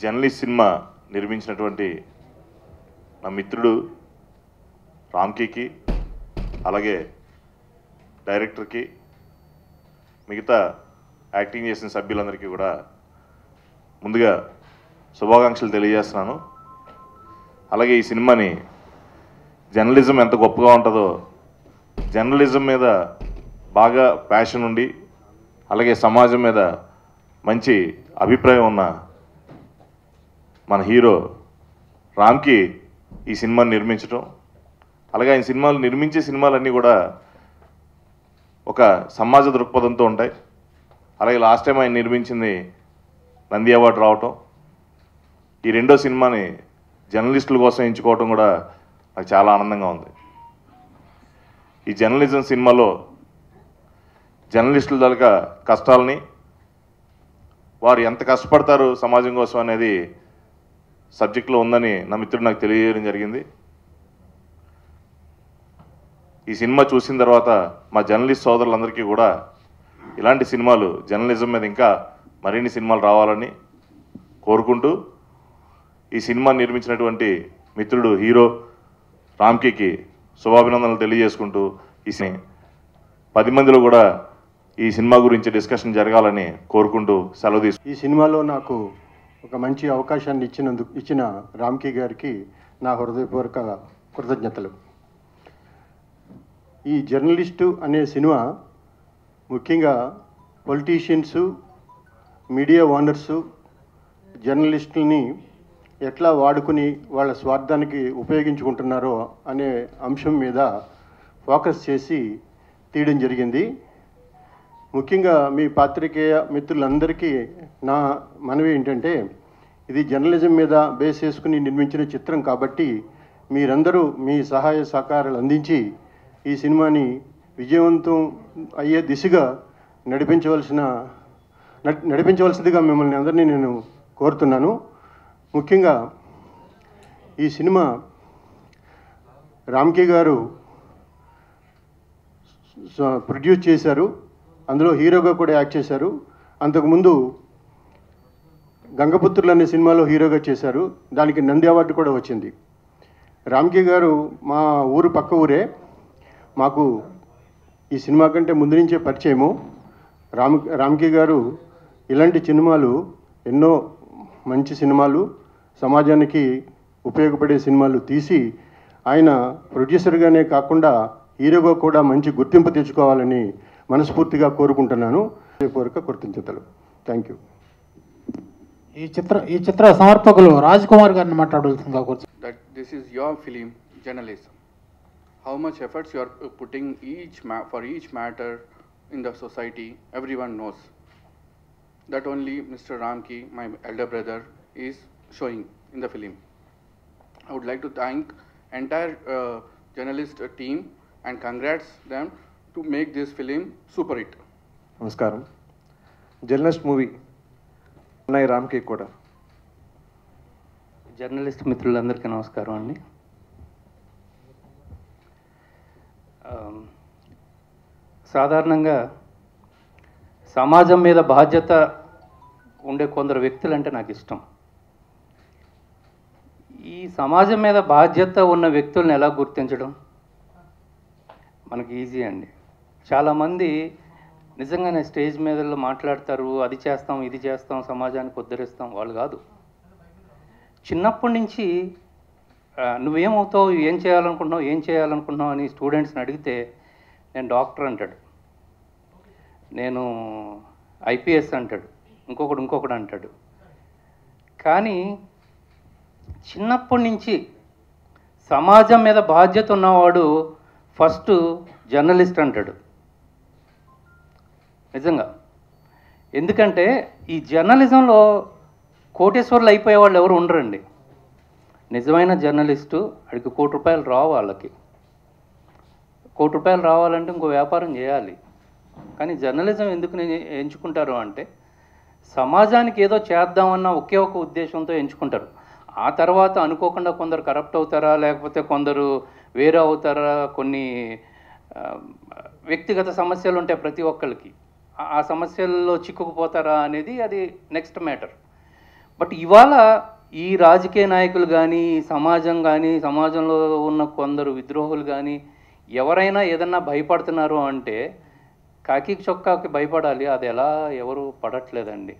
Journalist cinema నిర్మించినటువంటి నా మిత్రుడు రామ్కీకి, అలాగే డైరెక్టర్కి, మిగతా యాక్టింగ్ చేసిన సభ్యులందరికీ కూడా ముందుగా శుభాకాంక్షలు తెలియజేస్తున్నాను. అలాగే ఈ సినిమాని జర్నలిజం ఎంత గొప్పగా ఉంటుందో, జర్నలిజం మీద బాగా ప్యాషన్ ఉండి అలాగే సమాజం మీద మంచి అభిప్రాయం ఉన్న మన హీరో రామ్కి ఈ సినిమాని నిర్మించడం, అలాగే ఆయన సినిమాలు నిర్మించే సినిమాలన్నీ కూడా ఒక సమాజ దృక్పథంతో ఉంటాయి. అలాగే లాస్ట్ టైం ఆయన నిర్మించింది నంది అవార్డు రావటం, ఈ రెండో సినిమాని జర్నలిస్టుల కోసం ఎంచుకోవటం కూడా నాకు చాలా ఆనందంగా ఉంది. ఈ జర్నలిజం సినిమాలో జర్నలిస్టుల తాలూకా కష్టాలని, వారు ఎంత కష్టపడతారు సమాజం కోసం అనేది సబ్జెక్ట్లో ఉందని నా మిత్రుడు నాకు తెలియజేయడం జరిగింది. ఈ సినిమా చూసిన తర్వాత మా జర్నలిస్ట్ సోదరులందరికీ కూడా ఇలాంటి సినిమాలు, జర్నలిజం మీద ఇంకా మరిన్ని సినిమాలు రావాలని కోరుకుంటూ, ఈ సినిమా నిర్మించినటువంటి మిత్రుడు హీరో రామ్కీకి శుభాభినందనలు తెలియజేసుకుంటూ, ఈ 10 మందిలో కూడా ఈ సినిమా గురించి డిస్కషన్ జరగాలని కోరుకుంటూ సెలవు తీసుకు. ఈ సినిమాలో నాకు ఒక మంచి అవకాశాన్ని ఇచ్చిన రామ్కీ గారికి నా హృదయపూర్వక కృతజ్ఞతలు. ఈ జర్నలిస్టు అనే సినిమా ముఖ్యంగా పొలిటీషియన్సు, మీడియా ఓనర్సు జర్నలిస్టుల్ని ఎట్లా వాడుకుని వాళ్ళ స్వార్థానికి ఉపయోగించుకుంటున్నారో అనే అంశం మీద ఫోకస్ చేసి తీయడం జరిగింది. ముఖ్యంగా మీ పాత్రికేయ మిత్రులందరికీ నా మనవి ఏంటంటే, ఇది జర్నలిజం మీద బేస్ చేసుకుని నిర్మించిన చిత్రం కాబట్టి మీరందరూ మీ సహాయ సహకారాలు అందించి ఈ సినిమాని విజయవంతం అయ్యే దిశగా నడిపించవలసిందిగా మిమ్మల్ని అందరినీ నేను కోరుతున్నాను. ముఖ్యంగా ఈ సినిమా రామ్కీ గారు ప్రొడ్యూస్ చేశారు, అందులో హీరోగా కూడా యాక్ట్ చేశారు. అంతకుముందు గంగపుత్రులు అనే సినిమాలో హీరోగా చేశారు, దానికి నంది అవార్డు కూడా వచ్చింది. రామ్కీ గారు మా ఊరు పక్క ఊరే, మాకు ఈ సినిమా కంటే ముందు నుంచే పరిచయము. రామ్కీ గారు ఇలాంటి సినిమాలు, ఎన్నో మంచి సినిమాలు, సమాజానికి ఉపయోగపడే సినిమాలు తీసి ఆయన ప్రొడ్యూసర్గానే కాకుండా హీరోగా కూడా మంచి గుర్తింపు తెచ్చుకోవాలని మనస్ఫూర్తిగా కోరుకుంటున్నాను. పూర్వక కృతజ్ఞతలు. Thank you. ఈ చిత్ర సమర్పకులు రాజ్ కుమార్ గారిని మాట్లాడాల్సిందిగా కోరుతున్నాను. That this is your film, journalism. How much efforts you are putting for each matter in the society, everyone knows. That only Mr. Ramki, my elder brother, is showing in the film. I would like to thank entire journalist team and congrats them to make this film super hit. నమస్కారం. Journalist movie ఉన్నాయి రామ్కి కూడా. Journalist మిత్రులందరికీ నమస్కారం అండి. సాధారణంగా సమాజం మీద బాధ్యత ఉండే కొందరు వ్యక్తులు అంటే నాకు ఇష్టం. ఈ సమాజం మీద బాధ్యత ఉన్న వ్యక్తులను ఎలా గుర్తించడం మనకి ఈజీ అండి. చాలామంది నిజంగానే స్టేజ్ మీద మాట్లాడతారు, అది చేస్తాం ఇది చేస్తాం సమాజానికి ఉద్ధరిస్తాం. వాళ్ళు కాదు, చిన్నప్పటి నుంచి నువ్వేమవుతావు, ఏం చేయాలనుకుంటున్నావు అని స్టూడెంట్స్ని అడిగితే నేను డాక్టర్ అంటాడు, నేను ఐపీఎస్ అంటాడు, ఇంకొకడు అంటాడు. కానీ చిన్నప్పటి నుంచి సమాజం మీద బాధ్యత ఉన్నవాడు ఫస్ట్ జర్నలిస్ట్ అంటాడు. నిజంగా, ఎందుకంటే ఈ జర్నలిజంలో కోటేశ్వర్లు అయిపోయే వాళ్ళు ఎవరు ఉండరండి. నిజమైన జర్నలిస్టు అడిగి ₹1,00,00,000 రావు. వాళ్ళకి ₹1,00,00,000 రావాలంటే ఇంకో వ్యాపారం చేయాలి. కానీ జర్నలిజం ఎందుకు ఎంచుకుంటారు అంటే సమాజానికి ఏదో చేద్దామన్న ఒకే ఒక ఉద్దేశంతో ఎంచుకుంటారు. ఆ తర్వాత అనుకోకుండా కొందరు కరప్ట్ అవుతారా, లేకపోతే కొందరు వేరే అవుతారా, కొన్ని వ్యక్తిగత సమస్యలు ఉంటాయి ప్రతి ఒక్కరికి, ఆ సమస్యల్లో చిక్కుకుపోతారా అనేది అది నెక్స్ట్ మ్యాటర్. బట్ ఇవాళ ఈ రాజకీయ నాయకులు కానీ సమాజం కానీ సమాజంలో ఉన్న కొందరు విద్రోహులు కానీ ఎవరైనా ఏదన్నా భయపడుతున్నారు అంటే కాకి చొక్కాకి భయపడాలి, అది ఎలా ఎవరు పడట్లేదండి.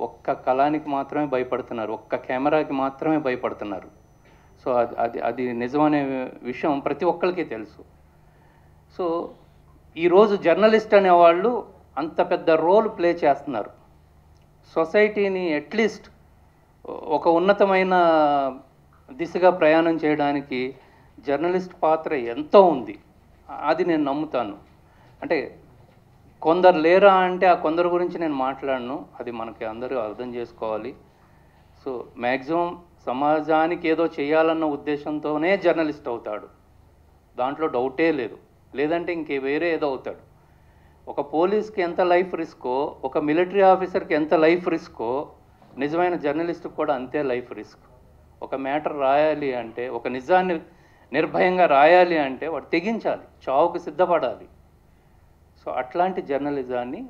ఒక్క కళానికి మాత్రమే భయపడుతున్నారు, ఒక్క కెమెరాకి మాత్రమే భయపడుతున్నారు. సో అది నిజమనే విషయం ప్రతి ఒక్కరికి తెలుసు. సో ఈరోజు జర్నలిస్ట్ అనేవాళ్ళు అంత పెద్ద రోల్ ప్లే చేస్తున్నారు. సొసైటీని అట్లీస్ట్ ఒక ఉన్నతమైన దిశగా ప్రయాణం చేయడానికి జర్నలిస్ట్ పాత్ర ఎంతో ఉంది. అది నేను నమ్ముతాను. అంటే కొందరు లేరా అంటే ఆ కొందరు గురించి నేను మాట్లాడను, అది మనకి అందరూ అర్థం చేసుకోవాలి. సో మ్యాక్సిమం సమాజానికి ఏదో చేయాలన్న ఉద్దేశంతోనే జర్నలిస్ట్ అవుతాడు, దాంట్లో డౌటే లేదు. లేదంటే ఇంకే వేరే ఏదో అవుతాడు. ఒక పోలీస్కి ఎంత లైఫ్ రిస్కో, ఒక మిలిటరీ ఆఫీసర్కి ఎంత లైఫ్ రిస్కో, నిజమైన జర్నలిస్ట్కి కూడా అంతే లైఫ్ రిస్క్. ఒక మ్యాటర్ రాయాలి అంటే, ఒక నిజాన్ని నిర్భయంగా రాయాలి అంటే వాడు తెగించాలి, చావుకు సిద్ధపడాలి. సో అట్లాంటి జర్నలిజాన్ని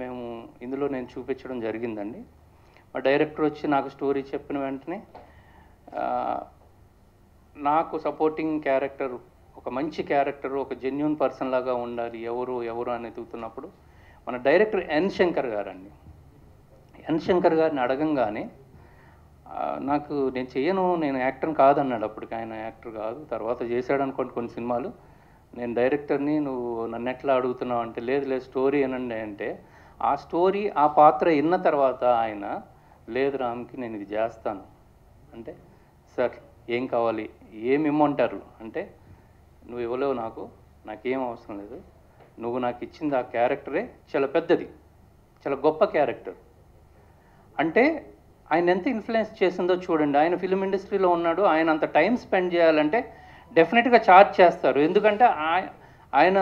మేము ఇందులో నేను చూపించడం జరిగిందండి. మా డైరెక్టర్ వచ్చి నాకు స్టోరీ చెప్పిన వెంటనే నాకు సపోర్టింగ్ క్యారెక్టర్, ఒక మంచి క్యారెక్టర్, ఒక జెన్యూన్ పర్సన్ లాగా ఉండాలి, ఎవరు అని ఎదుగుతున్నప్పుడు మన డైరెక్టర్ ఎన్ శంకర్ గారండి. ఎన్ శంకర్ గారిని అడగంగానే నాకు నేను చేయను, నేను యాక్టర్ని కాదన్నాడు. అప్పటికి ఆయన యాక్టర్ కాదు, తర్వాత చేశాడు అనుకోండి కొన్ని సినిమాలు. నేను డైరెక్టర్ని, నువ్వు నన్ను ఎట్లా అడుగుతున్నావు అంటే, లేదు స్టోరీ అనండి అంటే, ఆ స్టోరీ ఆ పాత్ర విన్న తర్వాత ఆయన లేదు రామ్కి నేను ఇది చేస్తాను అంటే, సార్ ఏం కావాలి, ఏమి ఇమ్మంటారు అంటే, నువ్వు ఇవ్వలేవు నాకేం అవసరం లేదు, నువ్వు నాకు ఇచ్చింది ఆ క్యారెక్టరే చాలా పెద్దది, చాలా గొప్ప క్యారెక్టర్ అంటే ఆయన ఎంత ఇన్ఫ్లుయెన్స్ చేసిందో చూడండి. ఆయన ఫిల్మ్ ఇండస్ట్రీలో ఉన్నాడు, ఆయన అంత టైం స్పెండ్ చేయాలంటే డెఫినెట్గా ఛార్జ్ చేస్తారు. ఎందుకంటే ఆయన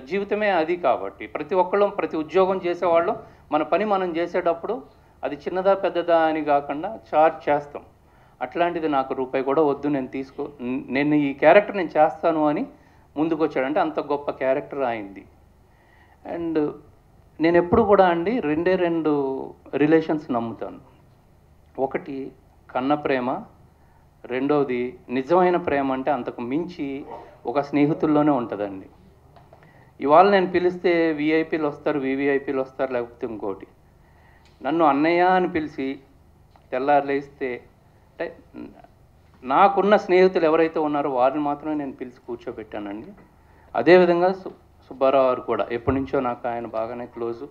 జీవితమే అది. కాబట్టి ప్రతి ఒక్కళ్ళం, ప్రతి ఉద్యోగం చేసేవాళ్ళు మన పని మనం చేసేటప్పుడు అది చిన్నదా పెద్దదా అని కాకుండా ఛార్జ్ చేస్తాం. అట్లాంటిది నాకు రూపాయి కూడా వద్దు, నేను ఈ క్యారెక్టర్ నేను చేస్తాను అని ముందుకు వచ్చాడంటే అంత గొప్ప క్యారెక్టర్ అయింది. అండ్ నేను ఎప్పుడు కూడా అండి రెండు రిలేషన్స్ నమ్ముతాను. ఒకటి కన్న ప్రేమ, రెండవది నిజమైన ప్రేమ. అంటే అంతకు మించి ఒక స్నేహితుల్లోనే ఉంటుందండి. ఇవాళ నేను పిలిస్తే విఐపీలు వస్తారు, వివిఐపీలు వస్తారు, లేకపోతే ఇంకోటి. నన్ను అన్నయ్య అని పిలిచి తెల్లారు లేస్తే, అంటే నాకున్న స్నేహితులు ఎవరైతే ఉన్నారో వారిని మాత్రమే నేను పిలిచి కూర్చోబెట్టానండి. అదేవిధంగా సుబ్బారావు గారు కూడా ఎప్పటి నుంచో నాకు ఆయన బాగానే క్లోజు.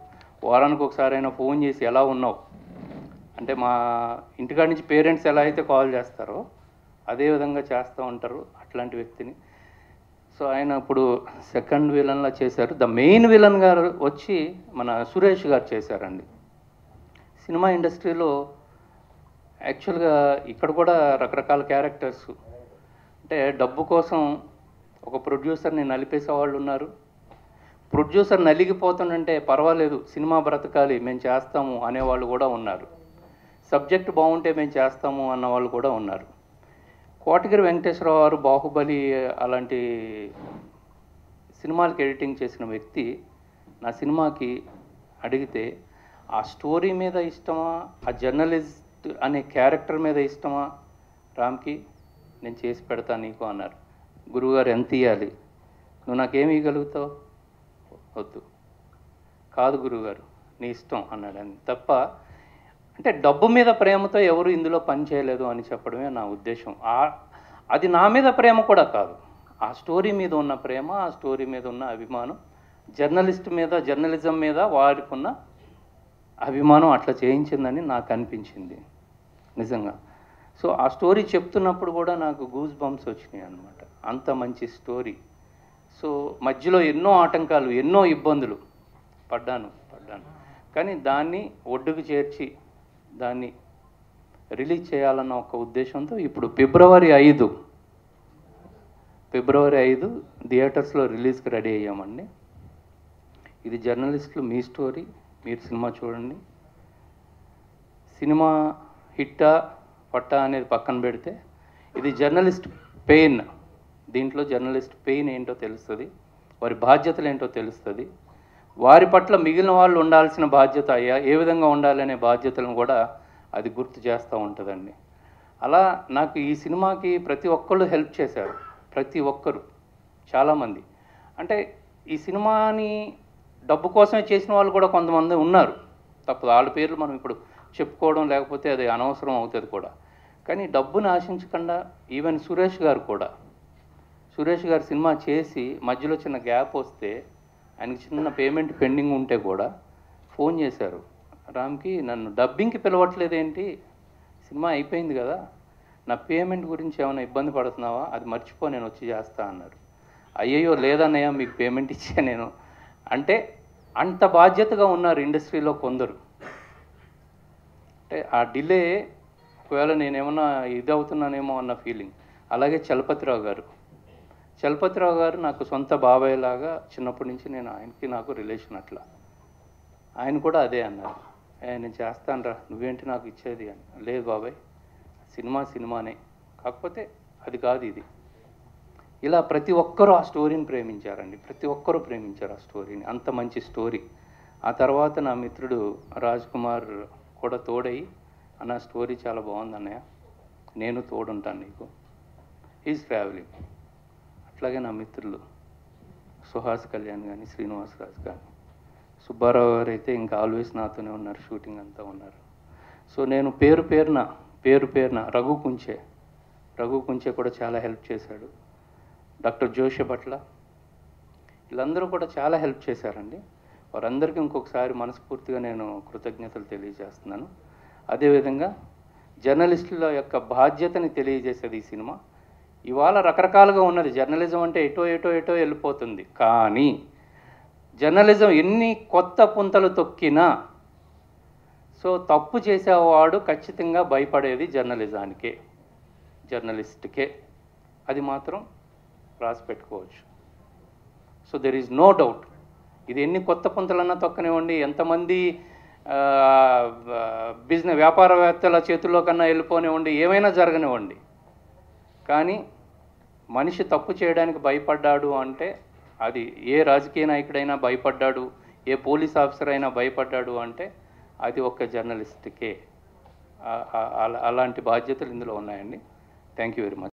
వారానికి ఒకసారి అయినా ఫోన్ చేసి ఎలా ఉన్నావు అంటే, మా ఇంటికాడి నుంచి పేరెంట్స్ ఎలా అయితే కాల్ చేస్తారో అదే విధంగా చేస్తూ ఉంటారు, అట్లాంటి వ్యక్తిని. సో ఆయన ఇప్పుడు సెకండ్ విలన్లా చేశారు. ద మెయిన్ విలన్ గారు వచ్చి మన సురేష్ గారు చేశారండి. సినిమా ఇండస్ట్రీలో యాక్చువల్గా ఇక్కడ కూడా రకరకాల క్యారెక్టర్స్, అంటే డబ్బు కోసం ఒక ప్రొడ్యూసర్ని నలిపేసే వాళ్ళు ఉన్నారు. ప్రొడ్యూసర్ నలిగిపోతుందంటే పర్వాలేదు, సినిమా బ్రతకాలి, మేము చేస్తాము అనేవాళ్ళు కూడా ఉన్నారు. సబ్జెక్ట్ బాగుంటే మేము చేస్తాము అన్న వాళ్ళు కూడా ఉన్నారు. కోటగిరి వెంకటేశ్వరరావు గారు బాహుబలి అలాంటి సినిమాలకి ఎడిటింగ్ చేసిన వ్యక్తి నా సినిమాకి అడిగితే, ఆ స్టోరీ మీద ఇష్టమా, ఆ జర్నలిస్ట్ అనే క్యారెక్టర్ మీద ఇష్టమా రామ్కి, నేను చేసి పెడతా నీకు అన్నారు. గురువుగారు ఎంత ఇవ్వాలి, నువ్వు నాకేమి ఇవ్వగలుగుతావు, వద్దు, కాదు గురువుగారు నీ ఇష్టం అన్నాడు. అని తప్ప, అంటే డబ్బు మీద ప్రేమతో ఎవరు ఇందులో పని చేయలేదు అని చెప్పడమే నా ఉద్దేశం. అది నా మీద ప్రేమ కూడా కాదు, ఆ స్టోరీ మీద ఉన్న ప్రేమ, ఆ స్టోరీ మీద ఉన్న అభిమానం, జర్నలిస్ట్ మీద, జర్నలిజం మీద వారికి ఉన్న అభిమానం అట్లా చేయించిందని నాకు అనిపించింది నిజంగా. సో ఆ స్టోరీ చెప్తున్నప్పుడు కూడా నాకు గూస్ బంప్స్ వచ్చినాయి అన్నమాట. అంత మంచి స్టోరీ. సో మధ్యలో ఎన్నో ఆటంకాలు, ఎన్నో ఇబ్బందులు పడ్డాను, కానీ దాన్ని ఒడ్డుకు చేర్చి దాన్ని రిలీజ్ చేయాలన్న ఒక ఉద్దేశంతో ఇప్పుడు ఫిబ్రవరి 5 థియేటర్స్లో రిలీజ్కి రెడీ అయ్యామండి. ఇది జర్నలిస్టులు మీ స్టోరీ, మీరు సినిమా చూడండి. సినిమా హిట్టా పట్టా అనేది పక్కన పెడితే ఇది జర్నలిస్ట్ పెయిన్. దీంట్లో జర్నలిస్ట్ పెయిన్ ఏంటో తెలుస్తుంది, వారి బాధ్యతలు ఏంటో తెలుస్తుంది, వారి పట్ల మిగిలిన వాళ్ళు ఉండాల్సిన బాధ్యత ఏ విధంగా ఉండాలనే బాధ్యతలను కూడా అది గుర్తు చేస్తూ ఉంటుందండి. అలా నాకు ఈ సినిమాకి ప్రతి ఒక్కళ్ళు హెల్ప్ చేశారు, ప్రతి ఒక్కరు, చాలామంది. అంటే ఈ సినిమాని డబ్బు కోసమే చేసిన వాళ్ళు కూడా కొంతమంది ఉన్నారు, తప్పదు. వాళ్ళ పేర్లు మనం ఇప్పుడు చెప్పుకోవడం లేకపోతే అది అనవసరం అవుతుంది కూడా. కానీ డబ్బుని ఆశించకుండా ఈవెన్ సురేష్ గారు సినిమా చేసి మధ్యలో చిన్న గ్యాప్ వస్తే ఆయనకి చిన్న పేమెంట్ పెండింగ్ ఉంటే కూడా ఫోన్ చేశారు, రామ్కి నన్ను డబ్బింగ్కి పిలవట్లేదేంటి, సినిమా అయిపోయింది కదా, నా పేమెంట్ గురించి ఏమైనా ఇబ్బంది పడుతున్నావా, అది మర్చిపో, నేను వచ్చి చేస్తా అన్నారు. అయ్యయ్యో లేదన్నయ్య, మీకు పేమెంట్ ఇచ్చా నేను అంటే. అంత బాధ్యతగా ఉన్నారు ఇండస్ట్రీలో కొందరు. అంటే ఆ డిలే ఒకవేళ నేనేమన్నా ఇది అవుతున్నానేమో అన్న ఫీలింగ్. అలాగే చలపతిరావు గారు నాకు సొంత బాబాయ్ లాగా, చిన్నప్పటి నుంచి ఆయనకి నాకు రిలేషన్ అట్లా. ఆయన కూడా అదే అన్నారు, నేను చేస్తానురా, నువ్వేంటి నాకు ఇచ్చేది అని. లేదు బాబాయ్, సినిమానే, కాకపోతే అది కాదు ఇది. ఇలా ప్రతి ఒక్కరూ ఆ స్టోరీని ప్రేమించారండి, ప్రతి ఒక్కరూ ప్రేమించారు ఆ స్టోరీని, అంత మంచి స్టోరీ. ఆ తర్వాత నా మిత్రుడు రాజ్ కుమార్ కూడా తోడై, అన్న స్టోరీ చాలా బాగుంది అన్నయ్య, నేను తోడుంటాను నీకు, ఈజ్ ట్రావెలింగ్. అట్లాగే నా మిత్రులు సుహాస్ కళ్యాణ్ కానీ, శ్రీనివాస్ రాజ్ కానీ, సుబ్బారావు గారు అయితే ఇంకా ఆల్వేస్ నాతోనే ఉన్నారు, షూటింగ్ అంతా ఉన్నారు. సో నేను పేరు పేరున రఘు కుంచే కూడా చాలా హెల్ప్ చేశాడు. డాక్టర్ జోషి భట్ల, వీళ్ళందరూ కూడా చాలా హెల్ప్ చేశారండి. వారందరికీ ఇంకొకసారి మనస్ఫూర్తిగా నేను కృతజ్ఞతలు తెలియజేస్తున్నాను. అదేవిధంగా జర్నలిస్టుల యొక్క బాధ్యతని తెలియజేసేది ఈ సినిమా. ఇవాళ రకరకాలుగా ఉన్నది, జర్నలిజం అంటే ఎటో వెళ్ళిపోతుంది. కానీ జర్నలిజం ఎన్ని కొత్త పుంతలు తొక్కినా, సో తప్పు చేసేవాడు ఖచ్చితంగా భయపడేది జర్నలిస్ట్కే, అది మాత్రం రాసి పెట్టుకోవచ్చు. So there is no doubt, ఇది ఎన్ని కొత్త పుంతలన్నా తొక్కనివ్వండి, ఎంతమంది వ్యాపారవేత్తల చేతుల్లో కన్నా వెళ్ళిపోనివ్వండి, ఏమైనా జరగనివ్వండి, కానీ మనిషి తప్పు చేయడానికి భయపడ్డాడు అంటే, అది ఏ రాజకీయ నాయకుడైనా భయపడ్డాడు, ఏ పోలీస్ ఆఫీసర్ అయినా భయపడ్డాడు అంటే అది ఒక్క జర్నలిస్ట్కే. అలాంటి బాధ్యతలు ఇందులో ఉన్నాయండి. Thank you very much.